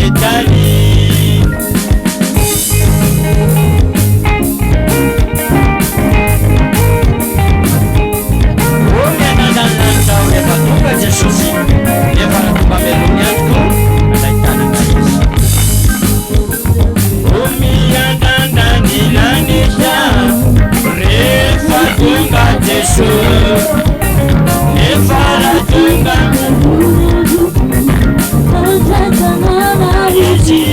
vitany. Omianananantrao rehefa tonga Jesosy, rehefa rahatomba melony antoko anaitanana izy. Omiananany lanitra rehefa tonga Jesosy, rehefa rahatonga izy,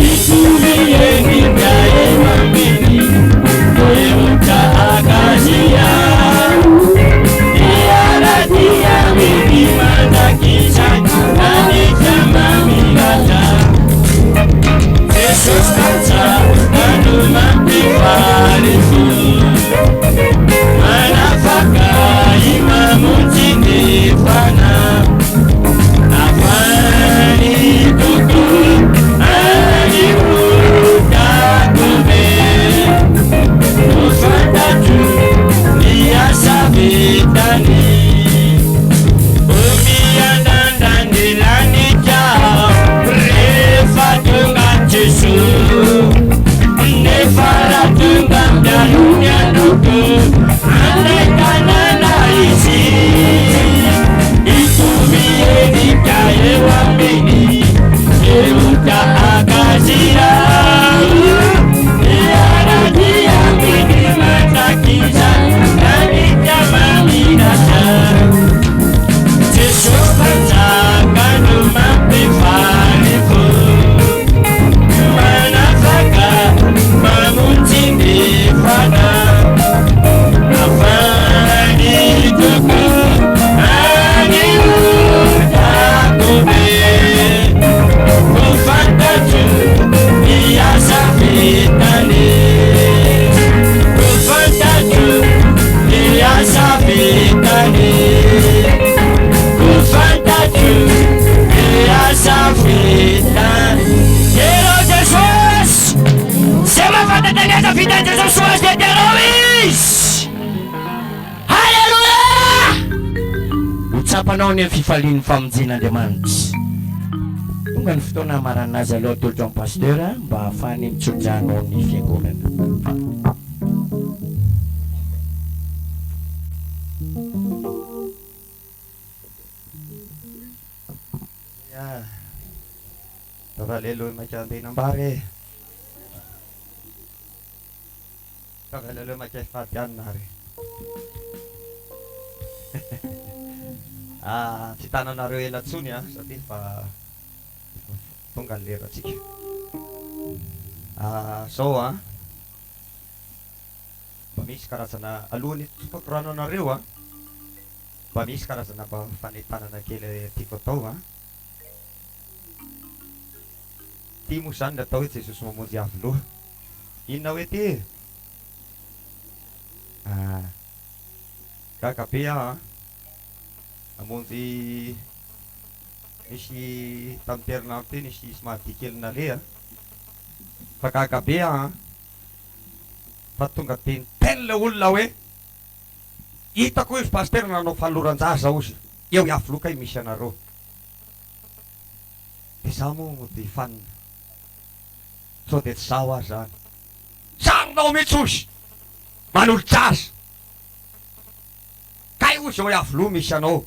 itumienga emamini euta akazia, iaradia mini mandakizana lanitra mamilata. Jesus kaca kanu mampifarifu, manafaka imamuntini fana, afani tutu aliutakube, ufandatu niasa vitani. Umiandandani lanija refa tunga Jesu, nefara tunga mdalunya nuku, andai kanana isi, itumieni kaya wamini, euta akazia, iaradia mini matakiza, nanita maminasa. Jesus kaca kanu mampifarifu, manafaka mamuntini fana, afani tuku aliutakube, ufantatu niasa vitani, ufantatu niasa vitani, ufantatu niasa vitani. Hero Jesus, sema fantataneza vida de Jesus de Deus. Hallelujah! Utsapanao ny fifalian'ny famonjen'Andriamanitra. Tonga ny fotoana hamarana azy aloha atolotra amin'ny pasteur mba ahafahany mitsodrano ny fiangonana. Hallelujah, makiandenambare. Hallelujah, makifatianare. Tsy tananareo elatsony satria fa tonga ny leratsika. Zao mba misy karazana alohan'ny fakorana anareo mba misy karazana mba fanetanana kely tiako atao ty moa zany natao hoe Jesosy mamonjy avy loha. Inona hoe ty? Gaga be amonjy misy tamin'ny terinandro ty nisy mahadikelina le fa gaga be fa tonga teny telle olona hoe hitako izy pasteur nanao fahaloran-jaza ozy eo iafy loka misy anareo. De za moa de fanina so de tsy zao azy zany sanonao mihitsy ozy manolo-jaza kay ozy eo iafy loha misy anao.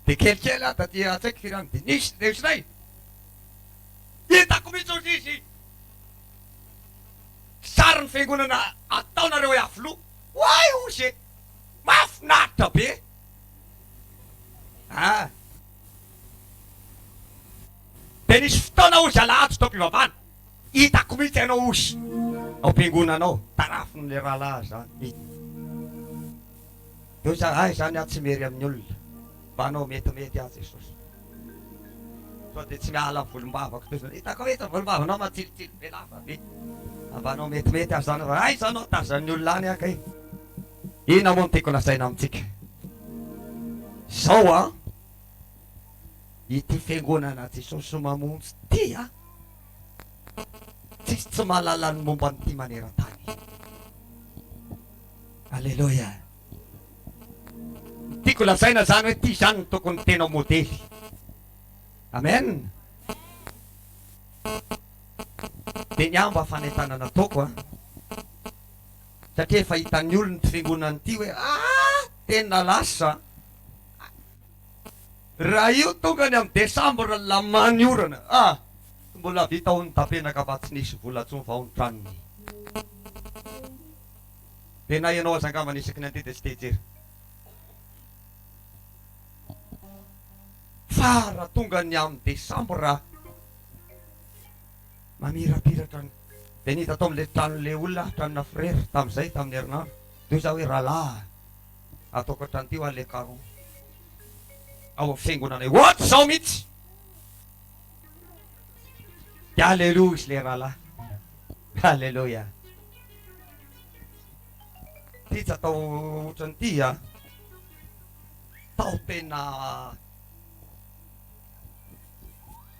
De kelikely taty atsaiky firany de nisy resinay hitako mihitsy ozy izy sary ny fiangonana ataonareo iafy loha. Oay ozy mahafinaritra be. De nisy fotoana ozy alahady taom-pivavana hitako mihitsy ianao ozy ao am-piangonanao tarafiny le rahalahy zany. De ozy ay zany tsy mery amin'ny olona mba anao metimety azy Jesosy. So de tsy miala volombavako toy zany hitako mihitsy volombava anao matsilitsily be lafa be mba anao metimety azy zany. Ay zanao tazan'ny olona any akay. Ina moa no tiako lasaina amintsika zao ity fiangonana Jesosy mamonjy ty tsisy tsy mahalala ny momba n'ity maneran-tany. Alleluia. Tiako lazaina zany hoe ty zany ny tokony tena modely Amen. Dia ny amba fanentana nataoko satria fahitan'ny olona ty fiangonana ty hoe tena lasa raha io tonga ny amin'ny desambra lamany orana mbola vita ho ny tapenaka fa tsy nisy vola tsony fa ho ny tranony tena ianao azangama nisaky ny antety tsy tejery fa raha tonga ny amin'ny desambra mamirapiratra dia nita atao amin'le tranon'le olona tranona frera tamin'izay tamin'ny herinandro toy za hoe rahalahy ataoko trano ty ho an'le karo ao amin'ny fiangonana ohatry zao mihitsy dia alleloia izy le rahalahy alleloia ty tsy atao ohatran'ity tao tena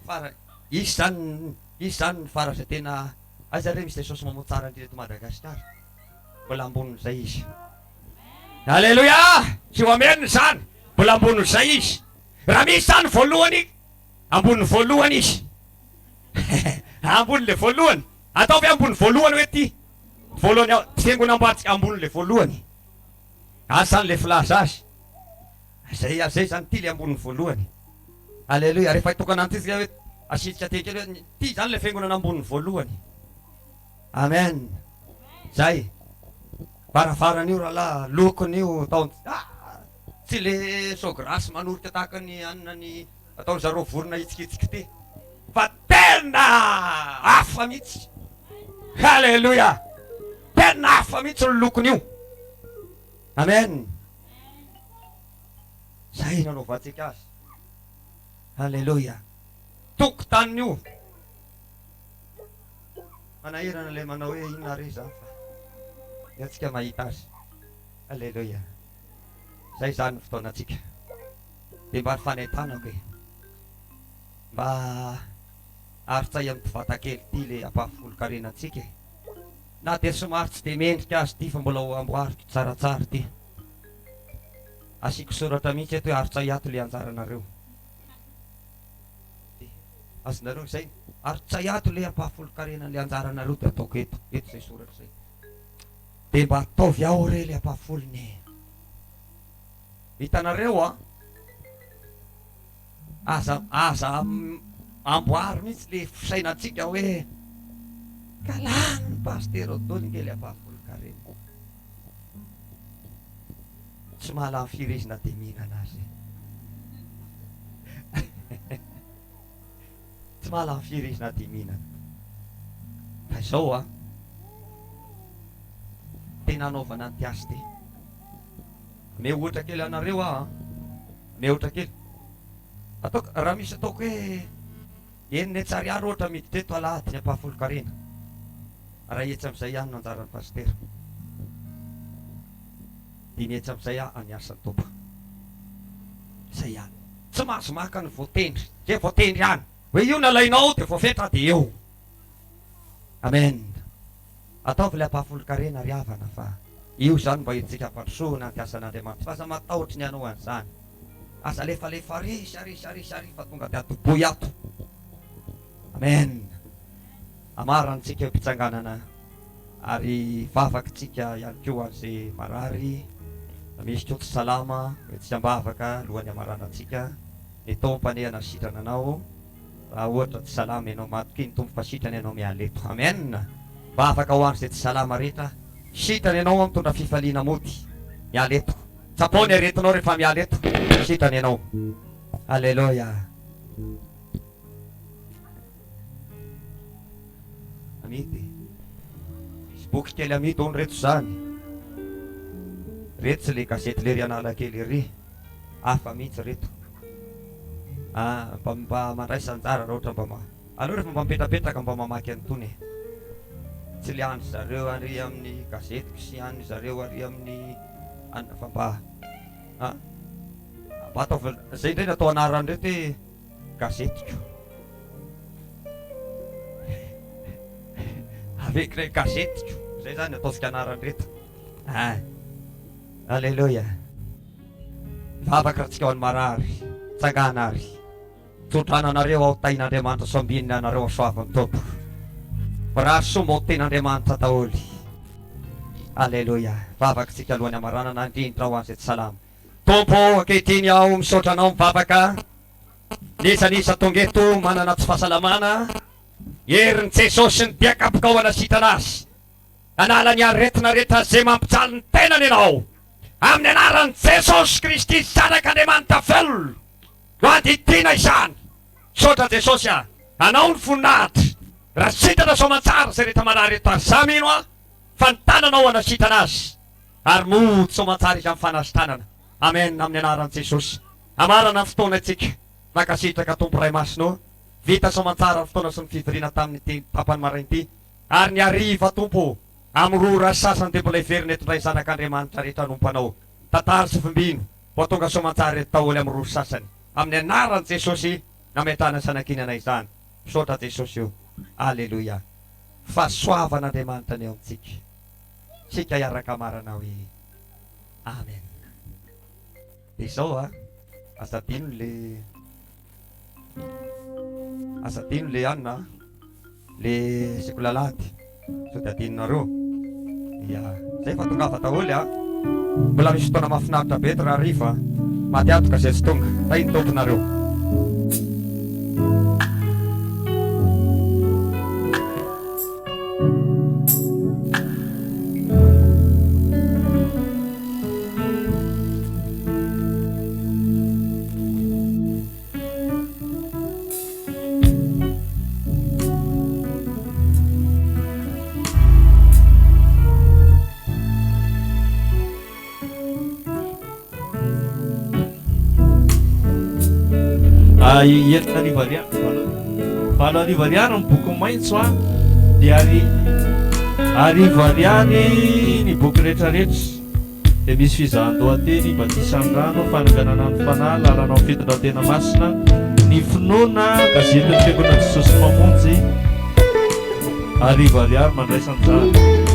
fara isy zany ny farasa tena aza re misy le saosy mamotsara indrindra eto Madagasikara mbola ambonin'izay izy alleloia tsy ho ameny zany mbola ambonin'izay izy raha misy zany voalohany ambony voalohany izy ambony le voalohany ataovy ambony voalohany hoe ty voalohany ao fiangona amboatsika ambony le voalohany zany le filaza azy zay zany ty le ambony voalohany alleloia rehefa tokana an'ity hoe asitrika tekely hoe ty zany le fiangonana ambony voalohany amen zay varavarana io rahalahy lokony io tao tsy le sograsy manorika tahaka ny anina ny ataony zareo vorona itsikitsika ty fa tena hafa mihitsy alleloia tena hafa mihitsy ny lokony io amen zay nanaovantsika azy alleloia tokotany io manahirana le manao hoe inona re zany fa atsika mahita azy alleloia zay zany ny fotoanatsika dia mba fanentanako e mba aritsay amin'ny vatakely ty le ampahafolo-karenatsika na dia somary tsy dia mendrika azy ty fa mbola ho amboariko tsaratsara ty asiko soratra mihitsy eto hoe aritsay ato le anjaranareo azonareo zay aritsay ato le ampahafolo-karena le anjaranareo dia ataoko eto zay soratra zay dia mba ataovy ao re le ampahafolony hitanareo aza amboary mihitsy le fisainatsika hoe kalany ny paster otony nge le ampahafolo-karena tsy mahala ny firezina dia mihinana azy tsy mahala ny firezina dia mihinana fa izao tena anaovana ny ty azy ty meohatra kely anareo meohatra kely ataoko raha misy ataoko hoe eniny tsary ary ohatra miditra eto alahady ny ampahafolo-karena raha etsy amin'izay ihany no anjaran'ny pastera dia ny etsy amin'izay any asan'ny tompo zay ihany tsy mahazo maka ny voatendry zay voatendry ihany hoe io nalainao dia voafetra dia eo amen ataovy le ampahafolo-karena ry havana fa io zany mba itsika ampandrosoana antiasan'Andriamanitra fa aza matahotra ny anao an'izany aza lefalefa risy fa tonga dia atoboy ato amen amarantsika eo mpitsanganana ary vavakitsika ihany koa an'izay marary misy koa tsy salama hoe tsy ambavaka alohan'ny amaranantsika ny tompany anasitrana anao raha ohatra tsy salama ianao matoky ny tompo fa sitrany ianao mialeto amen mba afaka ho an'izay tsy salama rehetra sitrany ianao mitondra fifaliana mody mialeto tsapony aretinao rehefa mialeto sitrany ianao alleloia amity misy boky kely amity ony reto zany reto tsy le gazety le ry anala kely ry hafa mihitsy reto mba mandraisa anjara raha ohatra mba aloha rehefa mba mipetrapetraka mba mamaky an'itony tsy le andry zareo ary amin'ny gazetiko sy any zareo ary amin'ny fa mba ataova zay indray natao anarany reto hoe gazetiko avec le gazetiko zay zany ataovika anarany reto alleloia vavaka raha tsika ho any marary tsangana ary Tsotrananareo ao tain'Andriamanitra soambinina anareo soavin'ny tompo. Raha soa ao ten'Andriamanitra daholy. Alleluia. Vavakantsika alohan'ny amaranana indrindra ho an'izay tsy salama. Tompo ankehitriny aho misaotra anao mivavaka. Nisanisa tonga eto manana tsy fahasalamana. Herin'i Jesosy ny biakapoka ao anasita anazy. Anala ny aretina rehetra izay mampijaly ny tenany ianao. Amin'ny anaran'i Jesosy Kristy zanak'Andriamanitra velona. No andidina izany. Misaotra Jesosy aho. Anao ny voninahitra. Raha sitana soamantsara izay rehetra manary tarzamy ino aho. Fa ny tananao anasita anazy. Ary mody soamantsara izy amin'ny fanazy tanana. Amen amin'ny anaran'i Jesosy. Amarana ny fotoana antsika. Nakasitraka tompo ray masino. Vita soamantsara ny fotoana sy ny fivoriana tamin'ny tapany marainty. Ary ny hariva tompo. Amin'ny rora sasany dia mbola hiverina eto indray zanak'Andriamanitra rehetra nompanao. Tantara sy fimbino. Ho tonga soamantsara rehetra taholy amin'ny rora sasany. Amin'ny anaran'i Jesosy nametrahana sanakinana izany. Misaotra Jesosy io. Alleluia. Fahasoavan'Andriamanitra ny eo amintsika. Sika hiaraka marana hoe amen. Dia izao asadino le anina le sikolalady. So dia adinonareo. Ia, zay fa tonga afa daholo mbola misy fotoana mahafinaritra be eto raha rifa. Matiatoka izay tsy tonga. Zay ny tomponareo. Enina valo arivo ariary ny boky maitso dia arivo ariary ny boky rehetrarehetra. Dia misy fizahan-dohateny Batisa Andrano, fananganana ny fanahy, lalana ao fitondratena masina, ny finoana gazetiny fiangonana Jesosy Mamonjy, arivo ariary mandraisan-jany.